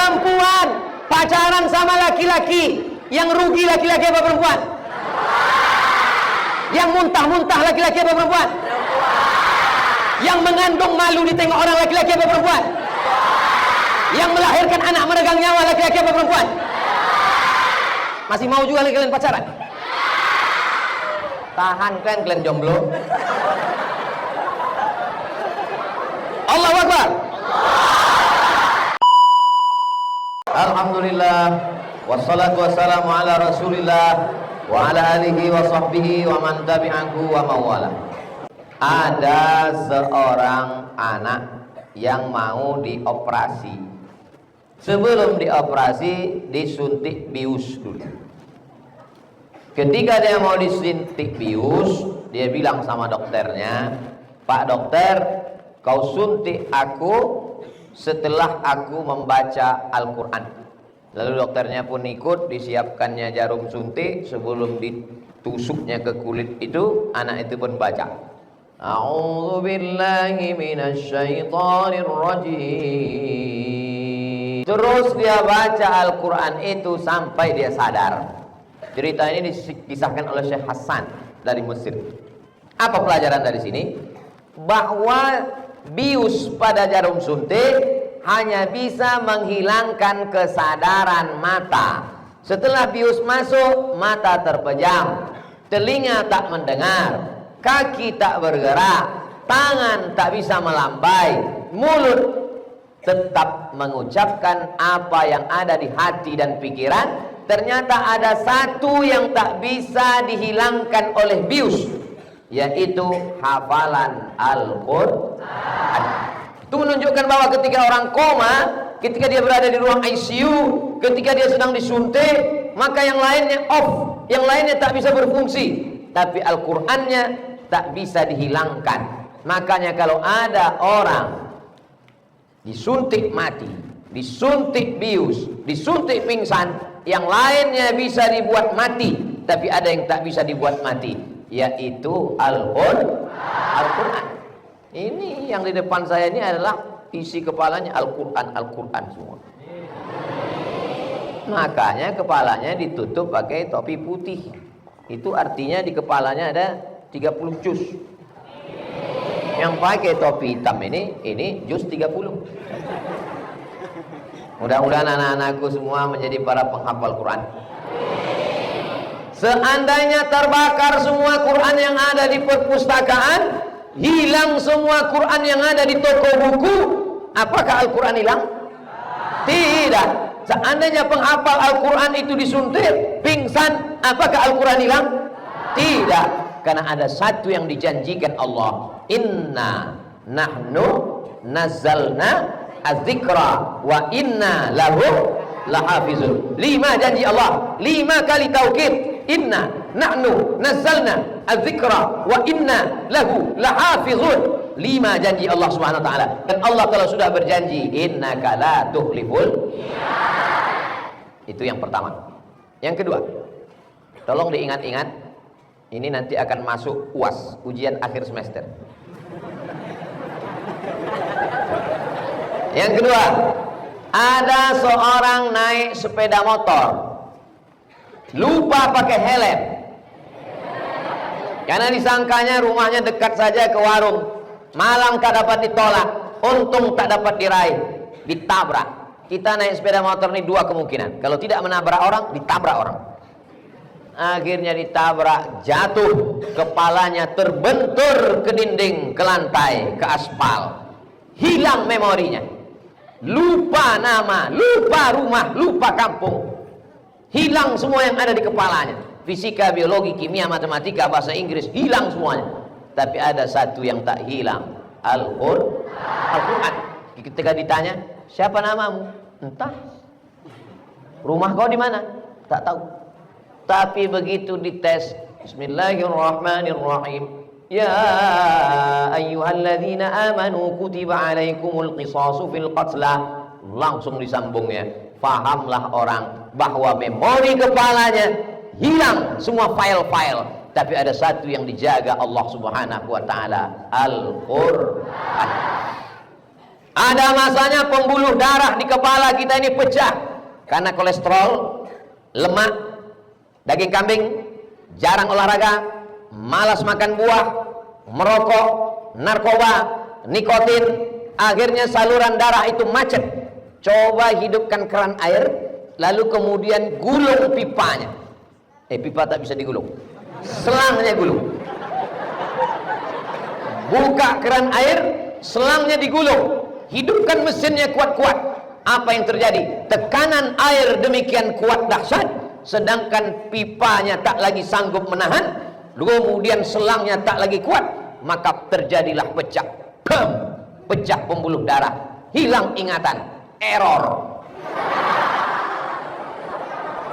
Perempuan pacaran sama laki-laki, yang rugi laki-laki apa perempuan? Yang muntah-muntah laki-laki apa perempuan? Yang mengandung malu ditengok orang laki-laki apa perempuan? Yang melahirkan anak meregang nyawa laki-laki apa perempuan? Masih mau juga kalian pacaran? Tahan kalian jomblo. Allahu Akbar. Alhamdulillah, wassalatu wassalamu ala Rasulillah wa ala alihi wa sahbihi wa man tabi'ahu wa mawala. Ada seorang anak yang mau dioperasi. Sebelum dioperasi disuntik bius dulu. Ketika dia mau disuntik bius, dia bilang sama dokternya, "Pak dokter, kau suntik aku setelah aku membaca Al-Quran." Lalu dokternya pun ikut, disiapkannya jarum suntik. Sebelum ditusuknya ke kulit itu, anak itu pun baca, "A'udzu billahi minasyaitonir rajim." Terus dia baca Al-Quran itu sampai dia sadar. Cerita ini dikisahkan oleh Syekh Hasan dari Mesir. Apa pelajaran dari sini? Bahwa bius pada jarum suntik hanya bisa menghilangkan kesadaran mata. Setelah bius masuk, mata terpejam, telinga tak mendengar, kaki tak bergerak, tangan tak bisa melambai, mulut tetap mengucapkan apa yang ada di hati dan pikiran. Ternyata ada satu yang tak bisa dihilangkan oleh bius, yaitu hafalan Al-Quran. Itu menunjukkan bahwa ketika orang koma, ketika dia berada di ruang ICU, ketika dia sedang disuntik, maka yang lainnya off, yang lainnya tak bisa berfungsi, tapi Al-Qur'annya tak bisa dihilangkan. Makanya kalau ada orang disuntik mati, disuntik bius, disuntik pingsan, yang lainnya bisa dibuat mati, tapi ada yang tak bisa dibuat mati, yaitu Al-Quran. Ini yang di depan saya ini adalah isi kepalanya Al-Quran, Al-Quran semua. Makanya kepalanya ditutup pakai topi putih. Itu artinya di kepalanya ada 30 juz. Yang pakai topi hitam ini juz 30. Mudah-mudahan anak-anakku semua menjadi para penghafal Quran. Seandainya terbakar semua Quran yang ada di perpustakaan, hilang semua Quran yang ada di toko buku, apakah Al-Quran hilang? Tidak. Seandainya penghafal Al-Quran itu disuntik, pingsan, apakah Al-Quran hilang? Tidak. Karena ada satu yang dijanjikan Allah, "Inna nahnu nazzalna az-zikra wa inna lahu lahafizun." 5 janji Allah, 5 kali taukid. Inna nahnu nazzalna az-zikra wa inna lahu lahafizun. 5 janji Allah Subhanahu wa taala. Dan Allah kalau sudah berjanji, innaka la tukhliful. Itu yang pertama. Yang kedua, tolong diingat-ingat, ini nanti akan masuk UAS, ujian akhir semester. Yang kedua, ada seorang naik sepeda motor, lupa pakai helm, karena disangkanya rumahnya dekat saja ke warung. Malam tak dapat ditolak, untung tak dapat diraih, ditabrak. Kita naik sepeda motor ini 2 kemungkinan, kalau tidak menabrak orang, ditabrak orang. Akhirnya ditabrak, jatuh, kepalanya terbentur ke dinding, ke lantai, ke aspal. Hilang memorinya, lupa nama, lupa rumah, lupa kampung, hilang semua yang ada di kepalanya. Fisika, biologi, kimia, matematika, bahasa Inggris, hilang semuanya. Tapi ada satu yang tak hilang, Al-Quran. Ketika ditanya, "Siapa namamu?" "Entah." "Rumah kau di mana?" "Tak tahu." Tapi begitu dites, Bismillahirrahmanirrahim, "Ya ayyuhalladzina amanu kutiba alaikumul qisasu fil qatla." Langsung disambungnya. Fahamlah orang bahwa memori kepalanya hilang semua file-file, tapi ada satu yang dijaga Allah Subhanahu wa taala, Al-Qur'an. Ada masanya pembuluh darah di kepala kita ini pecah karena kolesterol, lemak, daging kambing, jarang olahraga, malas makan buah, merokok, narkoba, nikotin. Akhirnya saluran darah itu macet. Coba hidupkan keran air, lalu kemudian gulung pipanya. Pipa tak bisa digulung, selangnya gulung. Buka keran air, selangnya digulung. Hidupkan mesinnya kuat-kuat. Apa yang terjadi? Tekanan air demikian kuat dahsyat, sedangkan pipanya tak lagi sanggup menahan, kemudian selangnya tak lagi kuat, maka terjadilah pecah. Pecah pembuluh darah, hilang ingatan, error.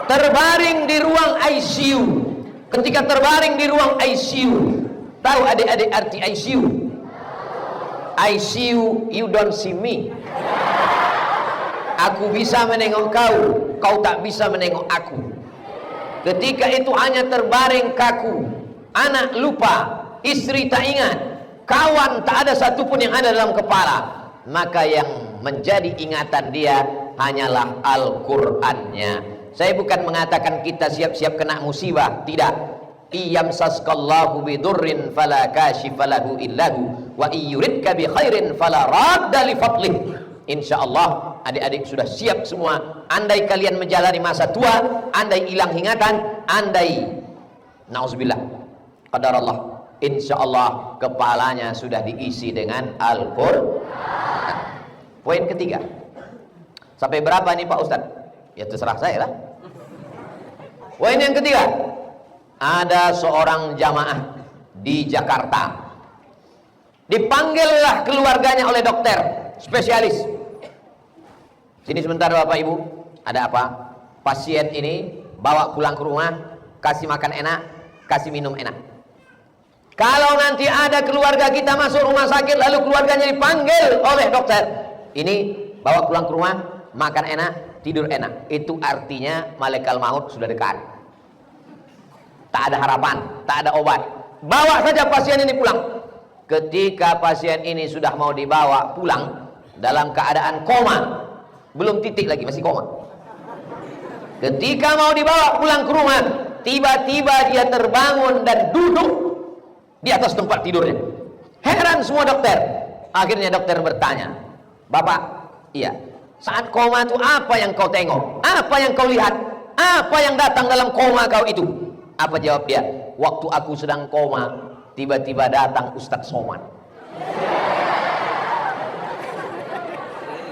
Terbaring di ruang ICU. Ketika terbaring di ruang ICU, tahu adik-adik arti ICU? ICU, you don't see me. Aku bisa menengok kau, kau tak bisa menengok aku. Ketika itu hanya terbaring kaku, anak lupa, istri tak ingat, kawan tak ada satupun yang ada dalam kepala. Maka yang menjadi ingatan dia hanyalah Al-Qur'annya. Saya bukan mengatakan kita siap-siap kena musibah, tidak. Iyamsaskallahu bidurrin fala kashifalahu illahu wa iyuridka bi khairin fala radda li fadlih. Insyaallah adik-adik sudah siap semua. Andai kalian menjalani masa tua, andai hilang ingatan, andai nauzubillah qadarallah, insyaallah kepalanya sudah diisi dengan Al-Qur'an. Poin ketiga. Sampai berapa nih Pak Ustadz? Ya terserah saya lah. Poin yang ketiga. Ada seorang jamaah di Jakarta. Dipanggillah keluarganya oleh dokter spesialis. Sini sebentar Bapak Ibu. Ada apa? Pasien ini bawa pulang ke rumah, kasih makan enak, kasih minum enak. Kalau nanti ada keluarga kita masuk rumah sakit lalu keluarganya dipanggil oleh dokter, ini bawa pulang ke rumah, makan enak, tidur enak. Itu artinya malaikat maut sudah dekat. Tak ada harapan, tak ada obat. Bawa saja pasien ini pulang. Ketika pasien ini sudah mau dibawa pulang dalam keadaan koma, belum titik lagi, masih koma. Ketika mau dibawa pulang ke rumah, tiba-tiba dia terbangun dan duduk di atas tempat tidurnya. Heran semua dokter. Akhirnya dokter bertanya, "Bapak, iya, saat koma itu apa yang kau tengok? Apa yang kau lihat? Apa yang datang dalam koma kau itu?" Apa jawab dia? "Waktu aku sedang koma, tiba-tiba datang Ustadz Somad."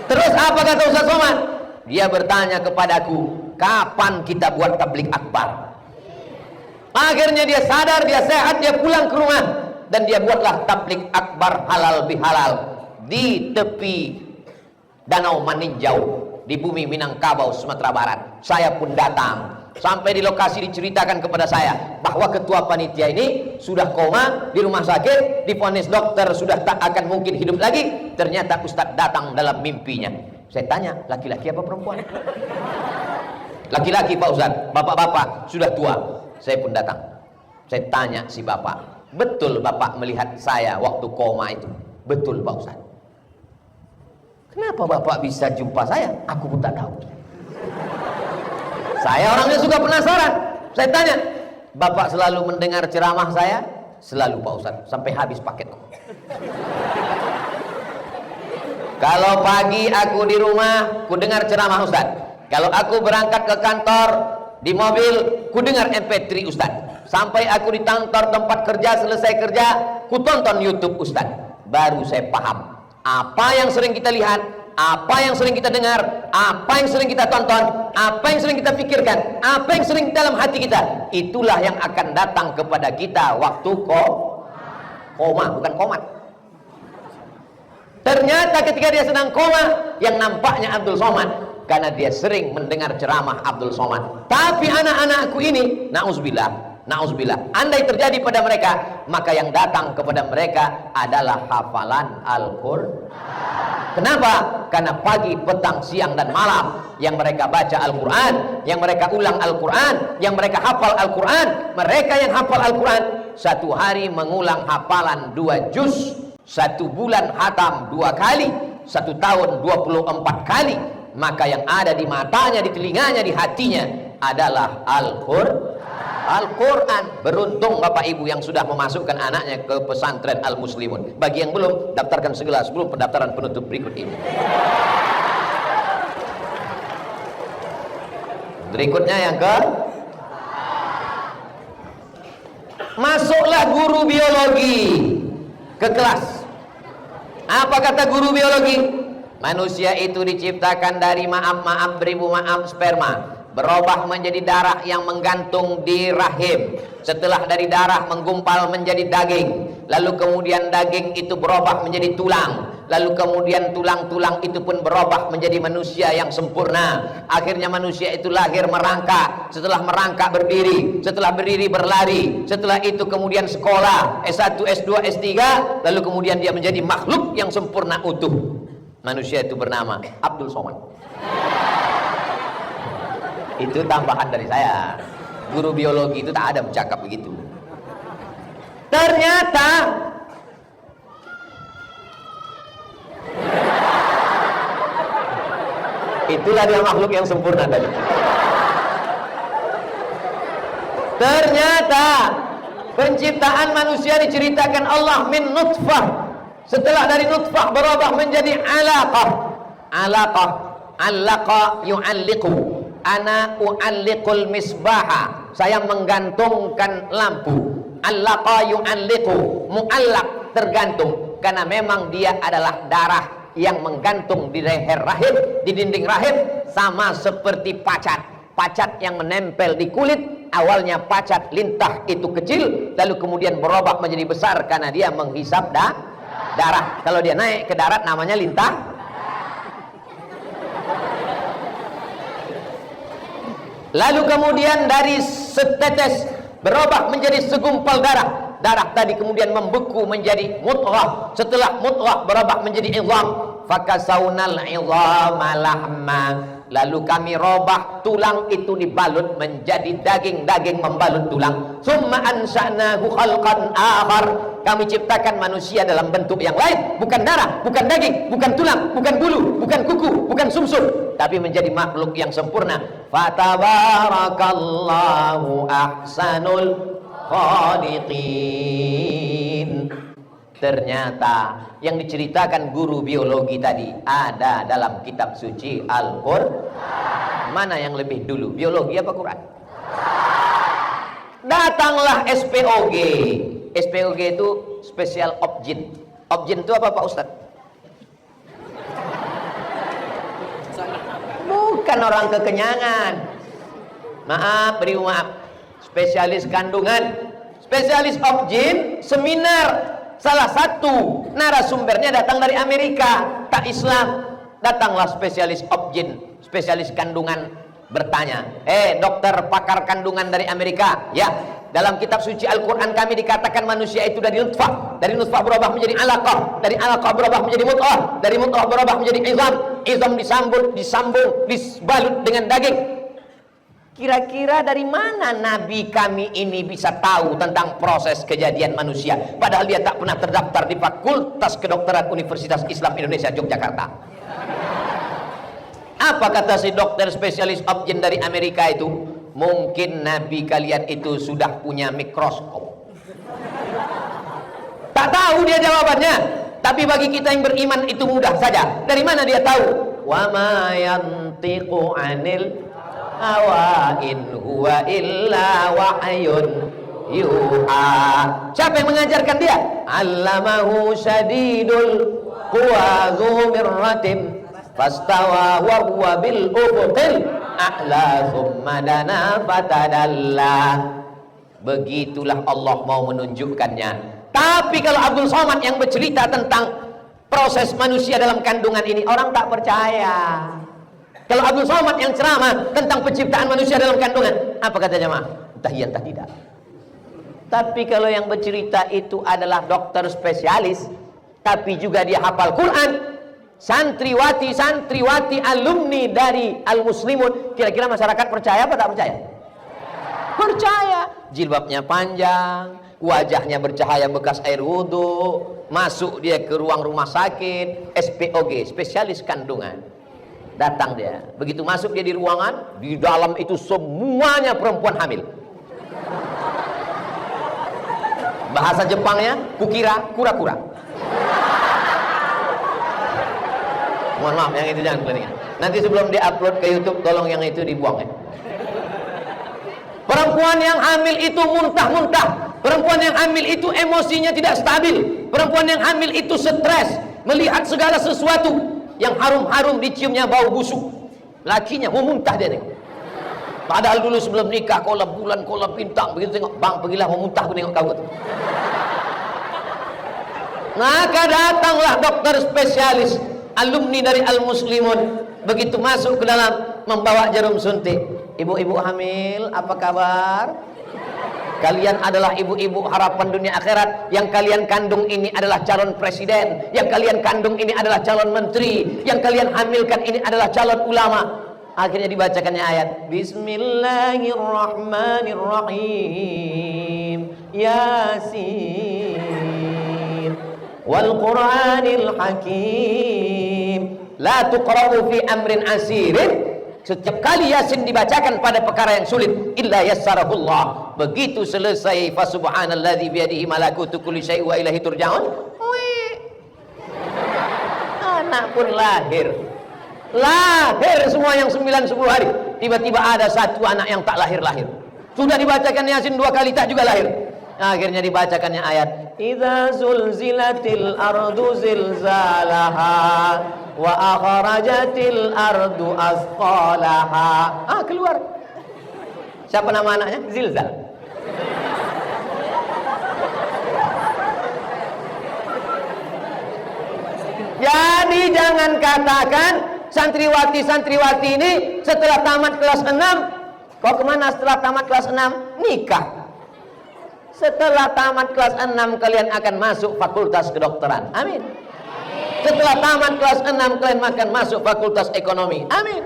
Terus apa kata Ustadz Somad? Dia bertanya kepadaku, "Kapan kita buat tablik akbar?" Akhirnya dia sadar, dia sehat, dia pulang ke rumah dan dia buatlah tablik akbar halal bihalal di tepi Danau Maninjau di bumi Minangkabau, Sumatera Barat. Saya pun datang. Sampai di lokasi diceritakan kepada saya bahwa ketua panitia ini sudah koma di rumah sakit, divonis dokter sudah tak akan mungkin hidup lagi. Ternyata Ustadz datang dalam mimpinya. Saya tanya, laki-laki apa perempuan? Laki-laki Pak Ustadz. Bapak-bapak sudah tua. Saya pun datang. Saya tanya si bapak, "Betul bapak melihat saya waktu koma itu?" "Betul Pak Ustadz." "Kenapa bapak bisa jumpa saya?" "Aku pun tak tahu." Saya orangnya suka penasaran. Saya tanya, "Bapak selalu mendengar ceramah saya?" "Selalu Pak Ustadz, sampai habis paket." "Kalau pagi aku di rumah, ku dengar ceramah Ustadz. Kalau aku berangkat ke kantor, di mobil, ku dengar MP3 Ustadz. Sampai aku di kantor tempat kerja, selesai kerja, ku tonton YouTube Ustadz. Baru saya paham apa yang sering kita lihat, apa yang sering kita dengar, apa yang sering kita tonton, apa yang sering kita pikirkan, apa yang sering dalam hati kita, itulah yang akan datang kepada kita waktu koma, bukan komat." Ternyata ketika dia sedang koma, yang nampaknya Abdul Somad, karena dia sering mendengar ceramah Abdul Somad. Tapi anak-anakku ini, na'udzubillah, andai terjadi pada mereka, maka yang datang kepada mereka adalah hafalan Al-Qur'an. Kenapa? Karena pagi, petang, siang, dan malam yang mereka baca Al-Quran, yang mereka ulang Al-Quran, yang mereka hafal Al-Quran. Mereka yang hafal Al-Quran satu hari mengulang hafalan 2 juz, 1 bulan hatam 2 kali, 1 tahun 24 kali, maka yang ada di matanya, di telinganya, di hatinya adalah Al-Quran. Beruntung Bapak Ibu yang sudah memasukkan anaknya ke pesantren Al-Muslimun. Bagi yang belum, daftarkan segera sebelum pendaftaran penutup berikut ini. Berikutnya yang masuklah guru biologi ke kelas. Apa kata guru biologi? Manusia itu diciptakan dari beribu sperma, berubah menjadi darah yang menggantung di rahim. Setelah dari darah menggumpal menjadi daging, lalu kemudian daging itu berubah menjadi tulang, lalu kemudian tulang-tulang itu pun berubah menjadi manusia yang sempurna. Akhirnya manusia itu lahir merangkak, setelah merangkak berdiri, setelah berdiri berlari, setelah itu kemudian sekolah S1, S2, S3, lalu kemudian dia menjadi makhluk yang sempurna utuh. Manusia itu bernama Abdul Somad. Itu tambahan dari saya. Guru biologi itu tak ada bercakap begitu. Ternyata itulah dia makhluk yang sempurna tadi. Ternyata penciptaan manusia diceritakan Allah min nutfah. Setelah dari nutfah berubah menjadi alaqah. Allaqa yu'alliqu. Ana u'alliqul misbaha. Saya menggantungkan lampu. Allaqa yu'alliqu. Mu'allaq, tergantung. Karena memang dia adalah darah yang menggantung di leher rahim, di dinding rahim, sama seperti pacat. Pacat yang menempel di kulit. Awalnya pacat lintah itu kecil, lalu kemudian berubah menjadi besar karena dia menghisap darah. Kalau dia naik ke darat namanya lintah. Lalu kemudian dari setetes berubah menjadi segumpal darah. Darah tadi kemudian membeku menjadi mudghah. Setelah mudghah berubah menjadi idham. Fakasaunal idhama lahma. Lalu kami robah tulang itu dibalut menjadi daging-daging membalut tulang. Summa ansha'nahu khalqan akhar. Kami ciptakan manusia dalam bentuk yang lain, bukan darah, bukan daging, bukan tulang, bukan bulu, bukan kuku, bukan sumsum, tapi menjadi makhluk yang sempurna. Fatabarakallahu ahsanul khaliqin. Ternyata yang diceritakan guru biologi tadi ada dalam kitab suci Al-Quran. Mana yang lebih dulu, biologi apa Quran? Datanglah SPOG. SPOG itu Special Objin. Objin itu apa Pak Ustadz? Bukan orang kekenyangan. Maaf, beri maaf. Spesialis kandungan, spesialis Objin, seminar. Salah satu narasumbernya datang dari Amerika, tak Islam. Datanglah spesialis Objin, spesialis kandungan, bertanya, dokter pakar kandungan dari Amerika, ya, dalam kitab suci Al-Quran kami dikatakan manusia itu dari nutfah, dari nutfah berubah menjadi alaqah, dari alaqah berubah menjadi mudghah, dari mudghah berubah menjadi izam disambung, dibalut dengan daging. Kira-kira dari mana Nabi kami ini bisa tahu tentang proses kejadian manusia, padahal dia tak pernah terdaftar di Fakultas Kedokteran Universitas Islam Indonesia Yogyakarta. Apa kata si dokter spesialis Objin dari Amerika itu? Mungkin Nabi kalian itu sudah punya mikroskop. Tak tahu dia jawabannya. Tapi bagi kita yang beriman itu mudah saja. Dari mana dia tahu? Wa ma yantiqu 'anil hawa in huwa illa wahyun yuha. Siapa yang mengajarkan dia? Allamahu syadidul quwa dzu mirratin fastawa wa huwa bil ufuqil a'la thumma dana fatadalla. Begitulah Allah mau menunjukkannya. Tapi kalau Abdul Somad yang bercerita tentang proses manusia dalam kandungan ini, orang tak percaya. Kalau Abdul Somad yang ceramah tentang penciptaan manusia dalam kandungan, apa kata jemaah? Entah iya entah tidak. Tapi kalau yang bercerita itu adalah dokter spesialis, tapi juga dia hafal Quran, santriwati alumni dari Al-Muslimun, kira-kira masyarakat percaya apa tak percaya? Percaya. Jilbabnya panjang, wajahnya bercahaya bekas air wudhu, masuk dia ke ruang rumah sakit, SPOG, spesialis kandungan. Datang dia, begitu masuk dia di ruangan, di dalam itu semuanya perempuan hamil. Bahasa Jepangnya, kukira kura-kura. Mohon maaf, yang itu jangan kelihatan. Nanti sebelum diupload ke YouTube, tolong yang itu dibuang ya. Perempuan yang hamil itu muntah-muntah. Perempuan yang hamil itu emosinya tidak stabil. Perempuan yang hamil itu stres, melihat segala sesuatu yang harum-harum, diciumnya bau busuk. Lakinya mau muntah dia tengok. Padahal dulu sebelum nikah, kolab bulan, kolab bintang, begitu tengok, bang pergilah mau muntah, aku tengok kau. Maka datanglah dokter spesialis, alumni dari Al-Muslimun, begitu masuk ke dalam membawa jarum suntik. Ibu-ibu hamil, apa kabar? Kalian adalah ibu-ibu harapan dunia akhirat. Yang kalian kandung ini adalah calon presiden. Yang kalian kandung ini adalah calon menteri. Yang kalian hamilkan ini adalah calon ulama. Akhirnya dibacakannya ayat Bismillahirrahmanirrahim Yasin wal Qur'anil Hakim la tuqra'u fi amrin asirin. Setiap kali Yasin dibacakan pada perkara yang sulit, illa yassarahullah. Begitu selesai fa subhanalladzi biyadihi malakutu kulli syai'in wa ilaihi turja'un. Anak pun lahir. Lahir semua yang 9-10 hari. Tiba-tiba ada satu anak yang tak lahir-lahir. Sudah dibacakan Yasin 2 kali tak juga lahir. Akhirnya dibacakannya ayat Idza zulzilatil ardu zilzalaha wa akhrajatil ardu asqalaha. Keluar. Siapa nama anaknya? Zilzal. Jadi jangan katakan santriwati-santriwati ini setelah tamat kelas 6, kau kemana setelah tamat kelas 6? Nikah. Setelah tamat kelas 6 kalian akan masuk fakultas kedokteran. Amin. Setelah tamat kelas 6 kalian akan masuk fakultas ekonomi. Amin.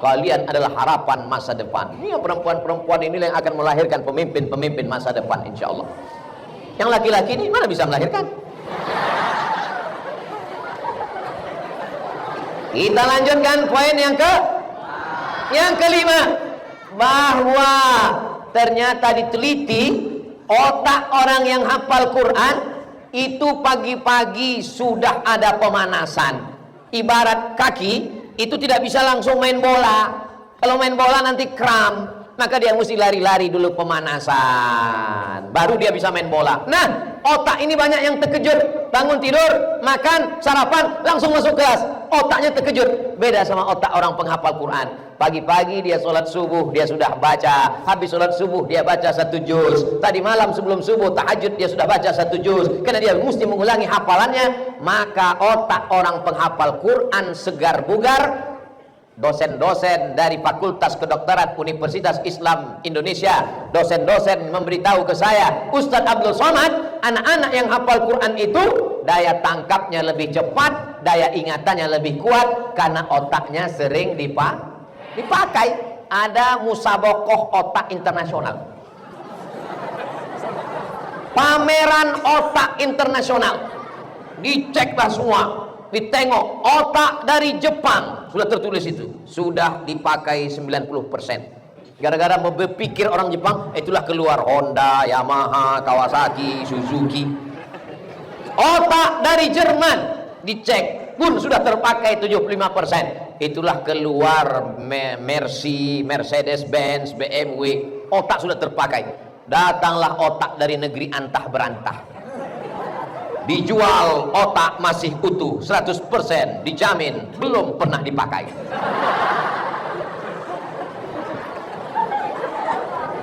Kalian adalah harapan masa depan. Ini perempuan-perempuan ini yang akan melahirkan pemimpin-pemimpin masa depan, insya Allah. Yang laki-laki ini mana bisa melahirkan? Kita lanjutkan poin yang kelima, bahwa ternyata diteliti otak orang yang hafal Quran itu pagi-pagi sudah ada pemanasan. Ibarat kaki itu tidak bisa langsung main bola. Kalau main bola nanti kram, maka dia mesti lari-lari dulu pemanasan, baru dia bisa main bola. Nah, otak ini banyak yang terkejut. Bangun tidur, makan, sarapan, langsung masuk kelas. Otaknya terkejut. Beda sama otak orang penghafal Quran. Pagi-pagi dia sholat subuh, dia sudah baca. Habis sholat subuh dia baca 1 juz. Tadi malam sebelum subuh tahajud dia sudah baca 1 juz. Karena dia mesti mengulangi hafalannya. Maka otak orang penghafal Quran segar bugar. Dosen-dosen dari Fakultas Kedokteran Universitas Islam Indonesia, dosen-dosen memberitahu ke saya, Ustadz Abdul Somad, anak-anak yang hafal Quran itu daya tangkapnya lebih cepat, daya ingatannya lebih kuat, karena otaknya sering dipakai. Ada musabakoh otak internasional, pameran otak internasional, diceklah semua, ditengok otak dari Jepang, sudah tertulis itu, sudah dipakai 90%. Gara-gara berpikir orang Jepang, itulah keluar Honda, Yamaha, Kawasaki, Suzuki. Otak dari Jerman dicek pun sudah terpakai 75%. Itulah keluar Mercedes Benz, BMW, otak sudah terpakai. Datanglah otak dari negeri antah berantah, dijual otak masih utuh 100%, dijamin belum pernah dipakai.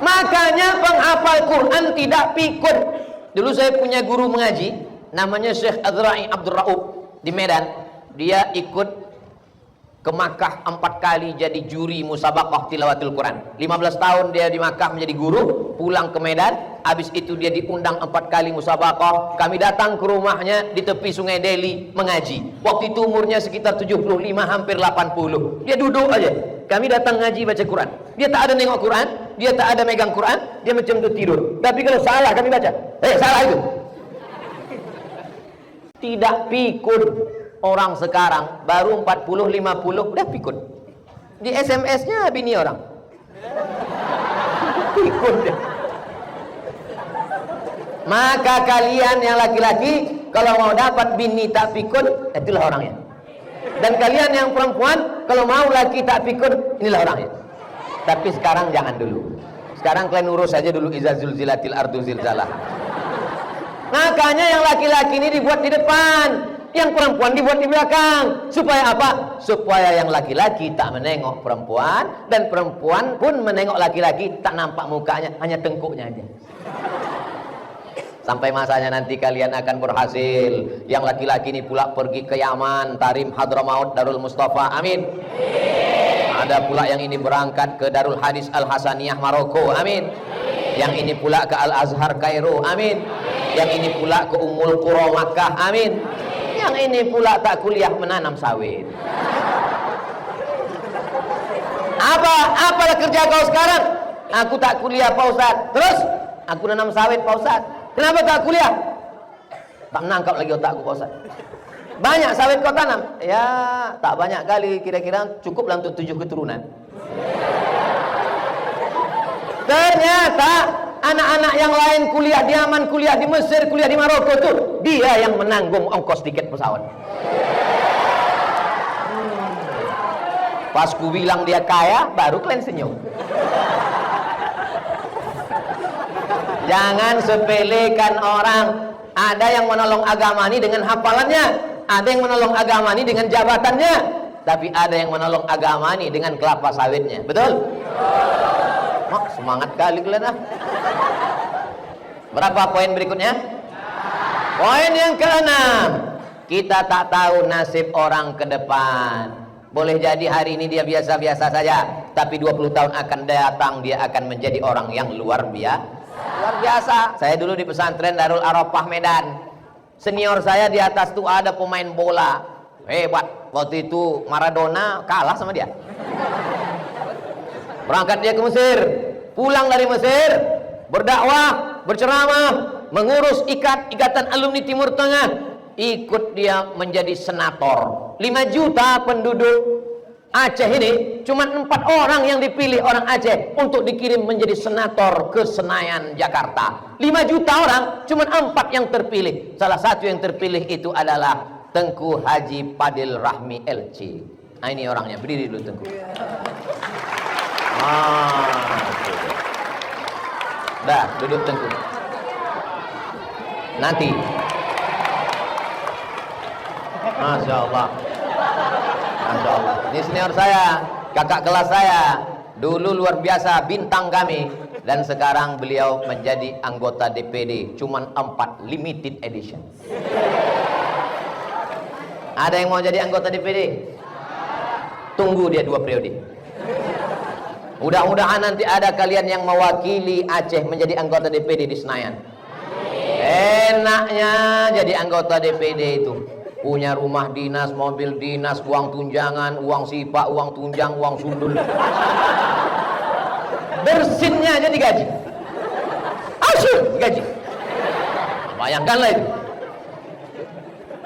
Makanya penghafal Quran tidak pikun. Dulu saya punya guru mengaji namanya Syekh Azra'i Abdul Raub di Medan. Dia ikut ke Makkah 4 kali jadi juri musabaqah tilawatul Quran. 15 tahun dia di Makkah menjadi guru, pulang ke Medan, habis itu dia diundang 4 kali musabaqah. Kami datang ke rumahnya di tepi Sungai Deli mengaji. Waktu itu umurnya sekitar 75 hampir 80. Dia duduk aja. Kami datang ngaji baca Quran. Dia tak ada nengok Quran, dia tak ada megang Quran, dia macam tu tidur. Tapi kalau salah kami baca, salah itu. Tidak pikun orang sekarang, baru 40-50 udah pikun. Di SMS-nya bini orang. Pikun dia. Maka kalian yang laki-laki, kalau mau dapat bini tak pikun, itulah orangnya. Dan kalian yang perempuan, kalau mau laki tak pikun, inilah orangnya. Tapi sekarang jangan dulu. Sekarang kalian urus saja dulu iza zulzilatil ardu zilzalah. Makanya yang laki-laki ini dibuat di depan, yang perempuan dibuat di belakang. Supaya apa? Supaya yang laki-laki tak menengok perempuan, dan perempuan pun menengok laki-laki tak nampak mukanya, hanya tengkuknya aja. Sampai masanya nanti kalian akan berhasil. Yang laki-laki ini pula pergi ke Yaman, Tarim, Hadramaut, Darul Mustafa. Amin. Ada pula yang ini berangkat ke Darul Hadis Al-Hasaniyah Maroko. Amin. Yang ini pula ke Al-Azhar Kairo. Amin. Yang ini pula ke Ummul Qura Makkah. Amin. Yang ini pula tak kuliah menanam sawit. Apa kerja kau sekarang? Aku tak kuliah Pak Ustaz. Terus aku nanam sawit Pak Ustaz. Kenapa tak kuliah? Tak menangkap lagi otakku Pak Ustaz. Banyak sawit kau tanam? Ya, tak banyak kali, kira-kira cukuplah untuk 7 keturunan. Ternyata anak-anak yang lain kuliah di Yaman, kuliah di Mesir, kuliah di Maroko tuh, dia yang menanggung ongkos tiket pesawat. Pas ku bilang dia kaya, baru kalian senyum. Jangan sepelekan orang. Ada yang menolong agama ini dengan hafalannya, ada yang menolong agama ini dengan jabatannya, tapi ada yang menolong agama ini dengan kelapa sawitnya. Betul? Semangat kali kalian ah. Berapa poin berikutnya? Poin yang ke-6. Kita tak tahu nasib orang ke depan. Boleh jadi hari ini dia biasa-biasa saja, tapi 20 tahun akan datang dia akan menjadi orang yang luar biasa. Luar biasa. Saya dulu di pesantren Darul Arafah Medan. Senior saya di atas tuh ada pemain bola hebat. Waktu itu Maradona kalah sama dia. Berangkat dia ke Mesir, pulang dari Mesir, berdakwah, berceramah, mengurus ikatan alumni Timur Tengah. Ikut dia menjadi senator. 5 juta penduduk Aceh ini, cuma 4 orang yang dipilih orang Aceh untuk dikirim menjadi senator ke Senayan, Jakarta. 5 juta orang, cuma 4 yang terpilih. Salah satu yang terpilih itu adalah Tengku Haji Padil Rahmi LC. Nah, ini orangnya, berdiri dulu Tengku. Dah, duduk Tengku. Nanti. Masya Allah. Masya Allah. Ini senior saya, kakak kelas saya. Dulu luar biasa, bintang kami. Dan sekarang beliau menjadi anggota DPD. Cuman 4, limited edition. Ada yang mau jadi anggota DPD? Tunggu dia 2 periode. Mudah-mudahan nanti ada kalian yang mewakili Aceh menjadi anggota DPD di Senayan. Enaknya jadi anggota DPD itu. Punya rumah dinas, mobil dinas, uang tunjangan, uang sipak, uang tunjang, uang sundul. Bersinnya aja digaji. Asyik digaji. Bayangkanlah itu.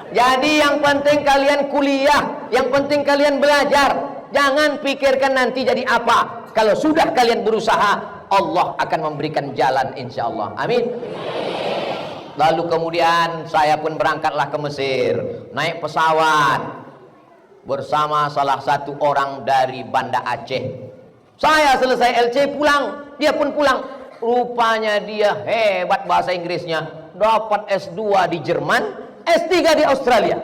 Jadi yang penting kalian kuliah, yang penting kalian belajar. Jangan pikirkan nanti jadi apa. Kalau sudah kalian berusaha, Allah akan memberikan jalan insyaallah. Amin. Lalu kemudian saya pun berangkatlah ke Mesir, naik pesawat bersama salah satu orang dari Banda Aceh. Saya selesai LC pulang, dia pun pulang. Rupanya dia hebat bahasa Inggrisnya, dapat S2 di Jerman, S3 di Australia.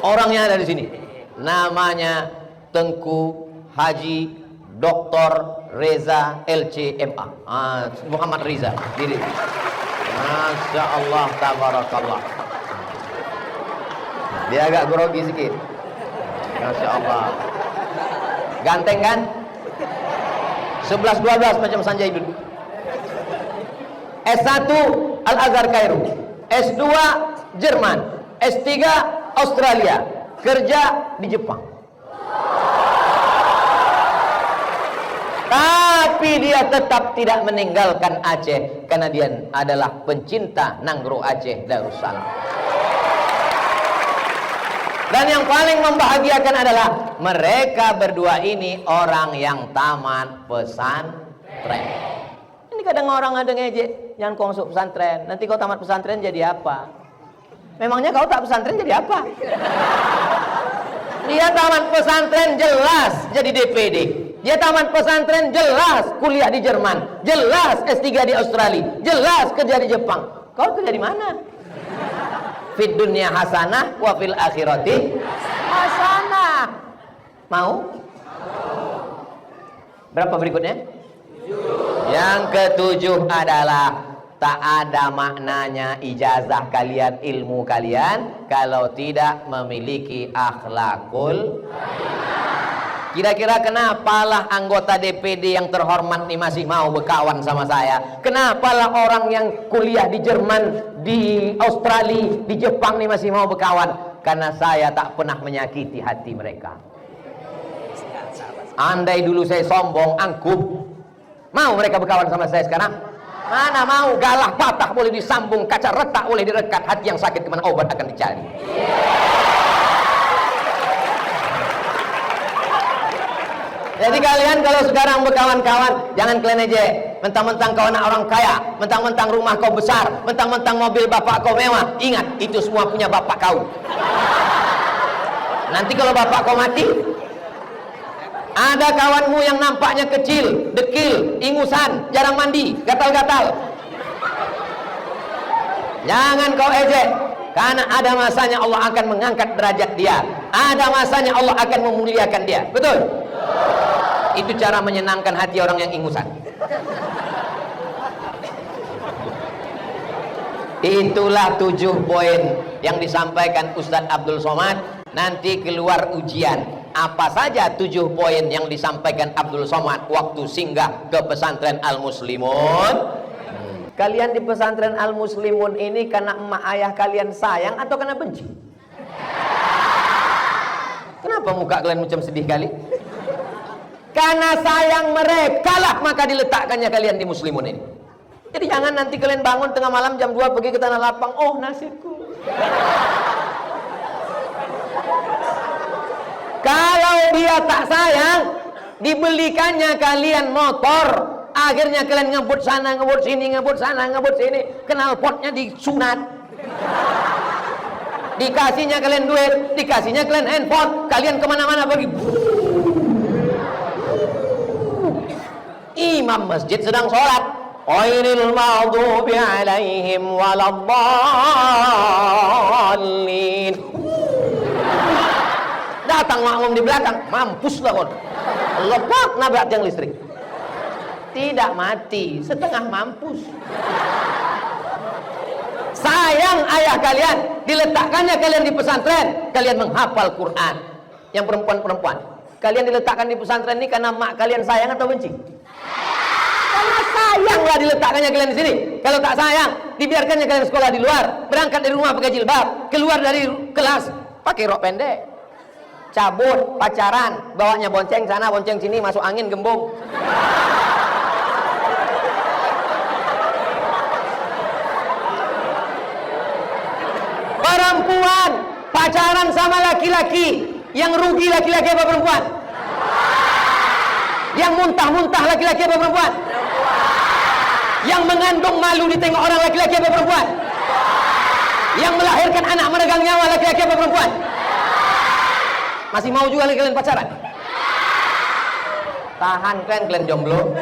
Orangnya ada di sini. Namanya Tengku Haji Dr. Reza LCMA. Muhammad Reza. Diri. Masya Allah, tabarakallah. Dia agak grogi sedikit. Masya Allah. Ganteng kan? 11-12 macam Sanjay dulu. S1 Al-Azhar Kairo, S2 Jerman, S3 Australia, kerja di Jepang. Tapi dia tetap tidak meninggalkan Aceh karena dia adalah pencinta Nanggro Aceh Darussalam. Dan yang paling membahagiakan adalah mereka berdua ini orang yang tamat pesantren. Ini kadang orang ada ngejek, jangan kau masuk pesantren, nanti kau tamat pesantren jadi apa? Memangnya kau tak pesantren jadi apa? Dia tamat pesantren jelas jadi DPD. Dia tamat pesantren jelas kuliah di Jerman, jelas S3 di Australia, jelas kerja di Jepang. Kau kerja di mana? Fid dunya hasanah wa fil akhirati hasanah. Mau? Berapa berikutnya? Yang ketujuh adalah tak ada maknanya ijazah kalian, ilmu kalian kalau tidak memiliki akhlakul. Kira-kira kenapalah anggota DPD yang terhormat nih masih mau berkawan sama saya? Kenapalah orang yang kuliah di Jerman, di Australia, di Jepang nih masih mau berkawan? Karena saya tak pernah menyakiti hati mereka. Andai dulu saya sombong, angkuh, mau mereka berkawan sama saya sekarang? Mana mau, galah patah boleh disambung, kaca retak boleh direkat, hati yang sakit kemana obat akan dicari. Jadi kalian kalau sekarang berkawan-kawan, jangan kalian aja mentang-mentang kau anak orang kaya, mentang-mentang rumah kau besar, mentang-mentang mobil bapak kau mewah. Ingat, itu semua punya bapak kau. Nanti kalau bapak kau mati, ada kawanmu yang nampaknya kecil, dekil, ingusan, jarang mandi, gatal-gatal. Jangan kau ejek, karena ada masanya Allah akan mengangkat derajat dia. Ada masanya Allah akan memuliakan dia. Betul? Itu cara menyenangkan hati orang yang ingusan. Itulah 7 poin yang disampaikan Ustadz Abdul Somad. Nanti keluar ujian. Apa saja 7 poin yang disampaikan Abdul Somad waktu singgah ke pesantren Al-Muslimun? Kalian di pesantren Al-Muslimun ini karena emak ayah kalian sayang atau karena benci? Kenapa muka kalian macam sedih kali? Karena sayang mereka lah maka diletakkannya kalian di Muslimun ini. Jadi jangan nanti kalian bangun tengah malam jam 2 pergi ke Tanah Lapang, oh nasibku. Kalau dia tak sayang, dibelikannya kalian motor, akhirnya kalian ngebut sana, ngebut sini, ngebut sana, ngebut sini, knalpotnya disunat. Dikasihnya kalian duit, dikasihnya kalian handphone, kalian kemana-mana pergi. Imam masjid sedang sholat, ghairil maghdubi alaihim waladdallin. Datang makmum di belakang, mampuslah kon. Lepak nabrak tiang listrik. Tidak mati, setengah mampus. Sayang ayah kalian, diletakkannya kalian di pesantren, kalian menghafal Quran. Yang perempuan-perempuan, kalian diletakkan di pesantren ini karena mak kalian sayang atau benci? Karena sayang lah diletakkannya kalian di sini. Kalau tak sayang, dibiarkannya kalian sekolah di luar, berangkat dari rumah pakai jilbab, keluar dari kelas pakai rok pendek, cabut, pacaran, bawanya bonceng sana, bonceng sini, masuk angin, gembung. Perempuan pacaran sama laki-laki, yang rugi laki-laki apa perempuan? Yang muntah-muntah laki-laki apa perempuan? Yang mengandung malu ditengok orang laki-laki apa perempuan? Yang melahirkan anak meregang nyawa laki-laki apa perempuan? Masih mau juga kalian pacaran? Tahan kalian jomblo.